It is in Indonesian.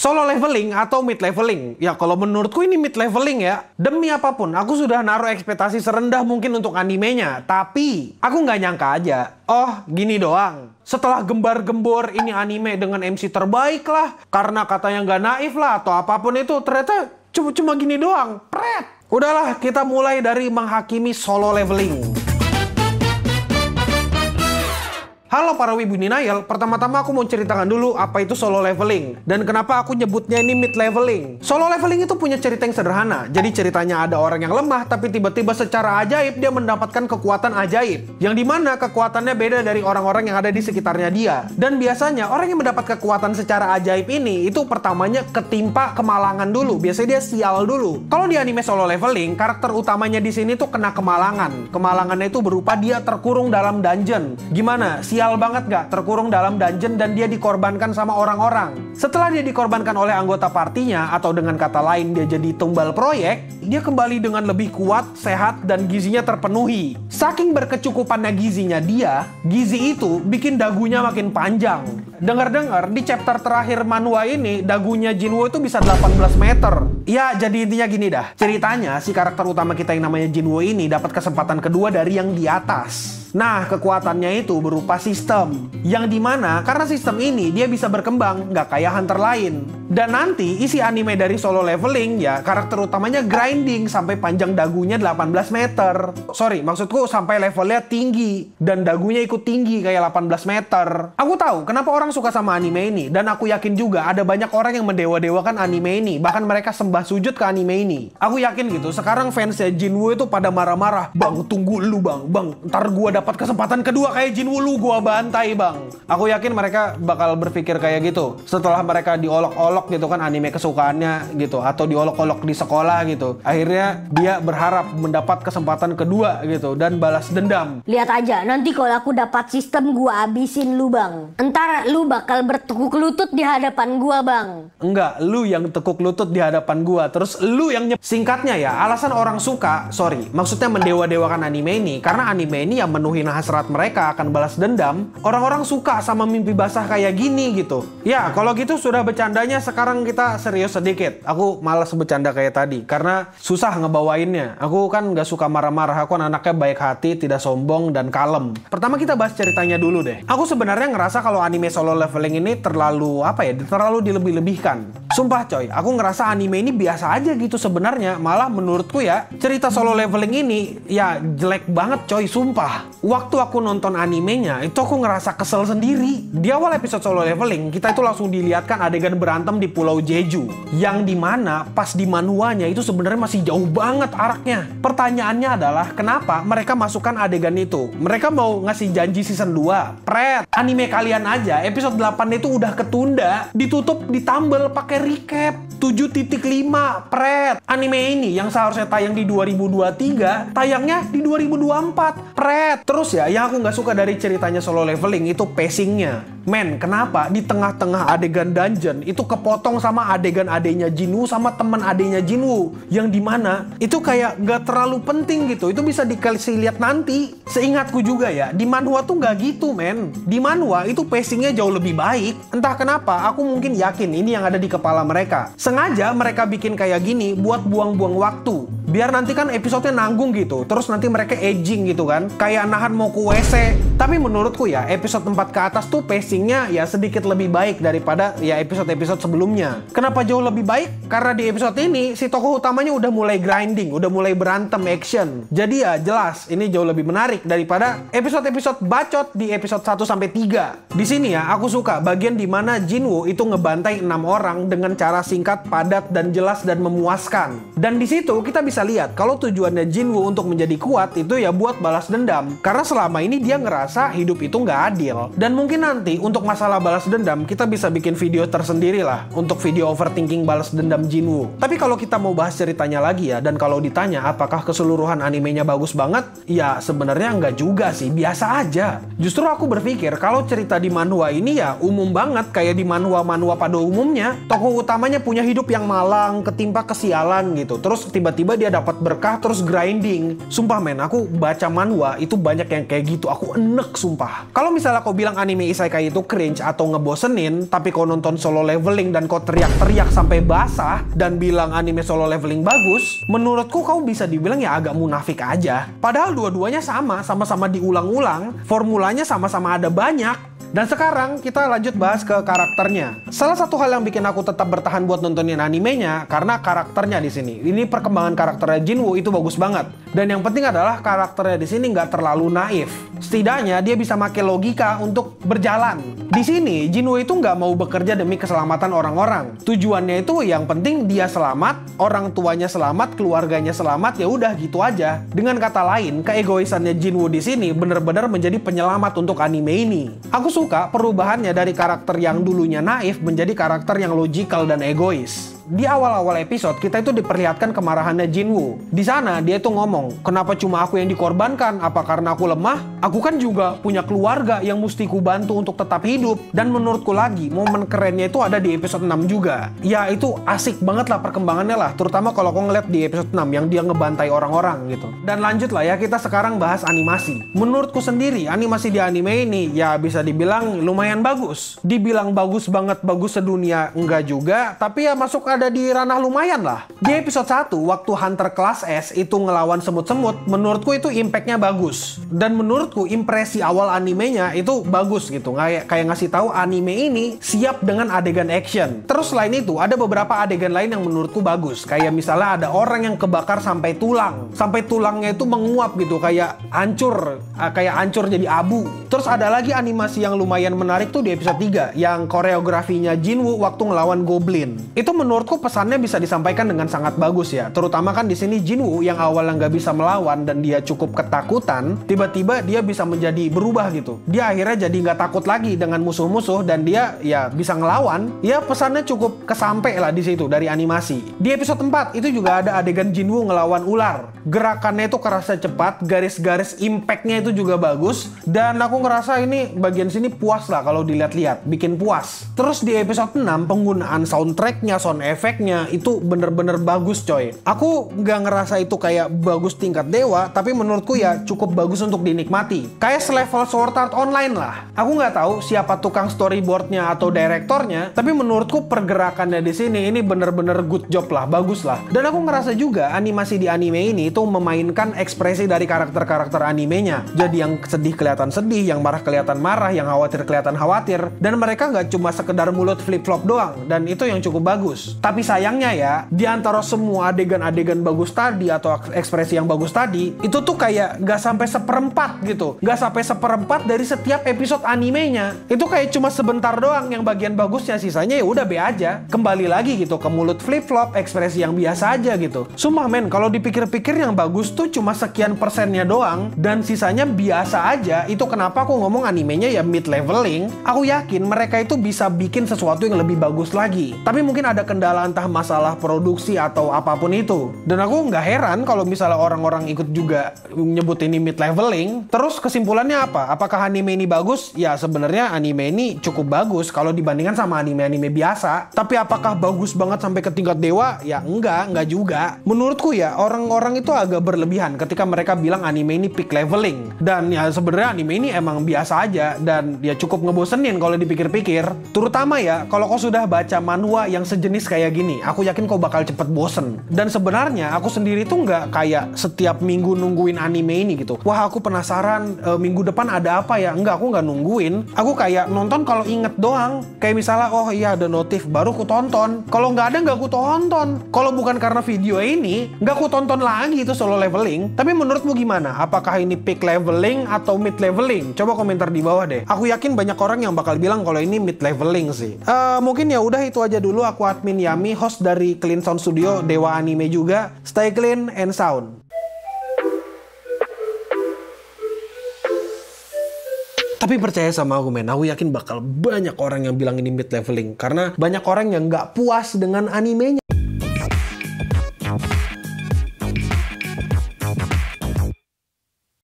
Solo leveling atau mid leveling? Ya kalau menurutku ini mid leveling ya. Demi apapun, aku sudah naruh ekspektasi serendah mungkin untuk animenya. Tapi, aku nggak nyangka aja. Oh, gini doang. Setelah gembar-gembor ini anime dengan MC terbaik lah. Karena katanya nggak naif lah atau apapun itu. Ternyata cuma gini doang. Pret. Udahlah, kita mulai dari menghakimi solo leveling. Halo para wibu denial, pertama-tama aku mau ceritakan dulu apa itu solo leveling dan kenapa aku nyebutnya ini mid leveling. Solo leveling itu punya cerita yang sederhana. Jadi ceritanya ada orang yang lemah tapi tiba-tiba secara ajaib dia mendapatkan kekuatan ajaib. Yang dimana kekuatannya beda dari orang-orang yang ada di sekitarnya dia. Dan biasanya orang yang mendapat kekuatan secara ajaib ini itu pertamanya ketimpa kemalangan dulu. Biasanya dia sial dulu. Kalau di anime solo leveling, karakter utamanya di sini tuh kena kemalangan. Kemalangannya itu berupa dia terkurung dalam dungeon. Gimana? Sial banget gak terkurung dalam dungeon dan dia dikorbankan sama orang-orang. Setelah dia dikorbankan oleh anggota partinya atau dengan kata lain dia jadi tumbal proyek, dia kembali dengan lebih kuat, sehat, dan gizinya terpenuhi. Saking berkecukupannya gizinya dia, gizi itu bikin dagunya makin panjang. Dengar-dengar di chapter terakhir manhwa ini dagunya Jinwoo itu bisa 18 meter. Ya jadi intinya gini dah. Ceritanya si karakter utama kita yang namanya Jinwoo ini dapat kesempatan kedua dari yang di atas. Nah, kekuatannya itu berupa sistem. Yang dimana karena sistem ini dia bisa berkembang, nggak kayak hunter lain. Dan nanti isi anime dari solo leveling ya karakter utamanya grinding sampai panjang dagunya 18 meter. Sorry, maksudku sampai levelnya tinggi. Dan dagunya ikut tinggi kayak 18 meter. Aku tahu kenapa orang suka sama anime ini. Dan aku yakin juga ada banyak orang yang mendewa-dewakan anime ini. Bahkan mereka sembah sujud ke anime ini. Aku yakin gitu, sekarang fansnya Jinwoo itu pada marah-marah. Bang, tunggu lu bang. Bang, ntar gua dapat kesempatan kedua kayak Jinwoo lu gua bantai bang. Aku yakin mereka bakal berpikir kayak gitu setelah mereka diolok-olok gitu kan anime kesukaannya gitu atau diolok-olok di sekolah gitu. Akhirnya dia berharap mendapat kesempatan kedua gitu dan balas dendam. Lihat aja nanti kalau aku dapat sistem gua abisin lu bang. Entar lu bakal bertekuk lutut di hadapan gua bang. Enggak, lu yang tekuk lutut di hadapan gua. Terus lu yang singkatnya ya, alasan orang suka, maksudnya mendewa-dewakan anime ini karena anime ini yang menuhin hasrat mereka akan balas dendam. Orang-orang suka sama mimpi basah kayak gini gitu. Ya, kalau gitu sudah bercandanya, sekarang kita serius sedikit. Aku malas bercanda kayak tadi karena susah ngebawainnya. Aku kan nggak suka marah-marah. Aku kan anaknya baik hati, tidak sombong dan kalem. Pertama kita bahas ceritanya dulu deh. Aku sebenarnya ngerasa kalau anime solo leveling ini terlalu terlalu dilebih-lebihkan. Sumpah coy, aku ngerasa anime ini biasa aja gitu sebenarnya. Malah menurutku ya, cerita solo leveling ini ya jelek banget coy, sumpah. Waktu aku nonton animenya, itu aku ngerasa kesel sendiri. Di awal episode solo leveling, kita itu langsung dilihatkan adegan berantem di Pulau Jeju. Yang dimana pas di manhwanya itu sebenarnya masih jauh banget araknya. Pertanyaannya adalah, kenapa mereka masukkan adegan itu? Mereka mau ngasih janji season 2? Pret! Anime kalian aja, episode 8 itu udah ketunda, ditutup, ditambal pakai recap 7.5. Pret! Anime ini yang seharusnya tayang di 2023, tayangnya di 2024. Pret! Terus ya, yang aku nggak suka dari ceritanya solo leveling itu pacingnya. Men, kenapa di tengah-tengah adegan dungeon itu kepotong sama adegan adenya Jinwoo sama teman adenya Jinwoo, yang dimana itu kayak nggak terlalu penting gitu. Itu bisa dikasih lihat nanti. Seingatku juga ya, di manhwa tuh nggak gitu men. Di manhwa itu pacingnya jauh lebih baik. Entah kenapa, aku mungkin yakin ini yang ada di kepala mereka. Sengaja mereka bikin kayak gini buat buang-buang waktu. Biar nanti kan episodenya nanggung gitu. Terus nanti mereka aging gitu kan. Kayak nahan mau ke WC. Tapi menurutku ya, episode 4 ke atas tuh pacingnya ya sedikit lebih baik daripada ya episode-episode sebelumnya. Kenapa jauh lebih baik? Karena di episode ini, si tokoh utamanya udah mulai grinding, udah mulai berantem action. Jadi ya jelas, ini jauh lebih menarik daripada episode-episode bacot di episode 1-3. Di sini ya, aku suka bagian dimana Jinwoo itu ngebantai 6 orang dengan cara singkat, padat, dan jelas dan memuaskan. Dan di situ kita bisa lihat kalau tujuannya Jinwoo untuk menjadi kuat itu ya buat balas dendam. Karena selama ini dia ngerasa hidup itu nggak adil. Dan mungkin nanti untuk masalah balas dendam kita bisa bikin video tersendiri lah untuk video overthinking balas dendam Jinwoo. Tapi kalau kita mau bahas ceritanya lagi ya, dan kalau ditanya apakah keseluruhan animenya bagus banget, ya sebenarnya nggak juga sih, biasa aja. Justru aku berpikir kalau cerita di manhwa ini ya umum banget kayak di manhwa-manhwa pada umumnya. Tokoh utamanya punya hidup yang malang, ketimpa kesialan gitu. Terus tiba-tiba dia dapat berkah terus grinding. Sumpah men, aku baca manhwa itu banyak yang kayak gitu. Aku enek sumpah. Kalau misalnya kau bilang anime isekai itu cringe atau ngebosenin, tapi kau nonton Solo Leveling dan kau teriak-teriak sampai basah dan bilang anime Solo Leveling bagus, menurutku kau bisa dibilang ya agak munafik aja. Padahal dua-duanya sama-sama diulang-ulang, formulanya sama-sama ada banyak. Dan sekarang kita lanjut bahas ke karakternya. Salah satu hal yang bikin aku tetap bertahan buat nontonin animenya karena karakternya di sini. Ini perkembangan karakternya Jinwoo itu bagus banget. Dan yang penting adalah karakternya di sini nggak terlalu naif. Setidaknya dia bisa pakai logika untuk berjalan. Di sini Jinwoo itu nggak mau bekerja demi keselamatan orang-orang. Tujuannya itu yang penting dia selamat, orang tuanya selamat, keluarganya selamat, ya udah gitu aja. Dengan kata lain, keegoisannya Jinwoo di sini benar-benar menjadi penyelamat untuk anime ini. Aku suka perubahannya dari karakter yang dulunya naif menjadi karakter yang logikal dan egois. Di awal-awal episode kita itu diperlihatkan kemarahannya Jinwoo. Di sana dia itu ngomong, kenapa cuma aku yang dikorbankan? Apa karena aku lemah? Aku kan juga punya keluarga yang mesti ku bantu untuk tetap hidup. Dan menurutku lagi, momen kerennya itu ada di episode 6 juga. Ya itu asik banget lah perkembangannya lah. Terutama kalau kau ngeliat di episode 6 yang dia ngebantai orang-orang gitu. Dan lanjut lah ya, kita sekarang bahas animasi. Menurutku sendiri, animasi di anime ini ya bisa dibilang lumayan bagus. Dibilang bagus banget, bagus sedunia, enggak juga. Tapi ya masuk ada di ranah lumayan lah. Di episode 1, waktu Hunter kelas S itu ngelawan semut-semut, menurutku itu impactnya bagus. Dan menurutku impresi awal animenya itu bagus gitu. Kayak ngasih tahu anime ini siap dengan adegan action. Terus selain itu, ada beberapa adegan lain yang menurutku bagus. Kayak misalnya ada orang yang kebakar sampai tulang. Sampai tulangnya itu menguap gitu, kayak hancur jadi abu. Terus ada lagi animasi yang lumayan menarik tuh di episode 3, yang koreografinya Jinwoo waktu ngelawan Goblin. Itu menurutku pesannya bisa disampaikan dengan sangat bagus ya. Terutama kan di sini Jinwoo yang awalnya nggak bisa melawan dan dia cukup ketakutan, tiba-tiba dia bisa menjadi berubah gitu. Dia akhirnya jadi nggak takut lagi dengan musuh-musuh dan dia ya bisa ngelawan. Ya pesannya cukup kesampe lah di situ dari animasi. Di episode 4 itu juga ada adegan Jinwoo ngelawan ular. Gerakannya itu kerasa cepat, garis-garis impactnya itu juga bagus. Dan aku ngerasa ini bagian sini puas lah kalau dilihat-lihat, bikin puas. Terus di episode 6 penggunaan soundtracknya, sound efeknya itu bener-bener bagus coy. Aku nggak ngerasa itu kayak bagus tingkat dewa, tapi menurutku ya cukup bagus untuk dinikmati. Kayak selevel Sword Art Online lah. Aku nggak tahu siapa tukang storyboardnya atau direktornya, tapi menurutku pergerakannya di sini ini bener-bener good job lah, bagus lah. Dan aku ngerasa juga animasi di anime ini itu memainkan ekspresi dari karakter-karakter animenya. Jadi yang sedih kelihatan sedih, yang marah kelihatan marah, yang khawatir kelihatan khawatir. Dan mereka nggak cuma sekedar mulut flip-flop doang. Dan itu yang cukup bagus. Tapi sayangnya ya, di antara semua adegan-adegan bagus tadi atau ekspresi yang bagus tadi, itu tuh kayak nggak sampai seperempat gitu. Nggak sampai seperempat dari setiap episode animenya. Itu kayak cuma sebentar doang yang bagian bagusnya, sisanya ya udah be aja. Kembali lagi gitu ke mulut flip-flop, ekspresi yang biasa aja gitu. Sumpah men, kalau dipikir-pikir yang bagus tuh cuma sekian persennya doang dan sisanya biasa aja. Itu kenapa aku ngomong animenya ya mid-leveling. Aku yakin mereka itu bisa bikin sesuatu yang lebih bagus lagi. Tapi mungkin ada kendala entah masalah produksi atau apapun itu. Dan aku nggak heran kalau misalnya orang-orang ikut juga nyebut ini mid-leveling. Terus kesimpulannya apa? Apakah anime ini bagus? Ya sebenarnya anime ini cukup bagus kalau dibandingkan sama anime-anime biasa. Tapi apakah bagus banget sampai ke tingkat dewa? Ya enggak juga. Menurutku ya orang-orang itu agak berlebihan ketika mereka bilang anime ini peak leveling. Dan ya sebenarnya anime ini emang biasa aja dan ya cukup ngebosenin kalau dipikir-pikir. Terutama ya kalau kau sudah baca manhwa yang sejenis kayak gini, aku yakin kau bakal cepet bosen. Dan sebenarnya aku sendiri tuh nggak kayak setiap minggu nungguin anime ini gitu. Wah aku penasaran minggu depan ada apa ya? Enggak, aku nggak nungguin. Aku kayak nonton kalau inget doang. Kayak misalnya oh iya ada notif baru ku tonton. Kalau nggak ada nggak ku tonton. Kalau bukan karena video ini nggak ku tonton lagi itu Solo Leveling. Tapi menurutmu gimana? Apakah ini peak leveling atau mid leveling? Coba komentar di bawah deh. Aku yakin banyak orang yang bakal bilang kalau ini mid leveling sih. Mungkin ya udah itu aja dulu. Aku admin Yami, host dari Clean Sound Studio, Dewa Anime juga. Stay clean and sound. Tapi percaya sama aku men, aku yakin bakal banyak orang yang bilang ini mid leveling. Karena banyak orang yang nggak puas dengan animenya.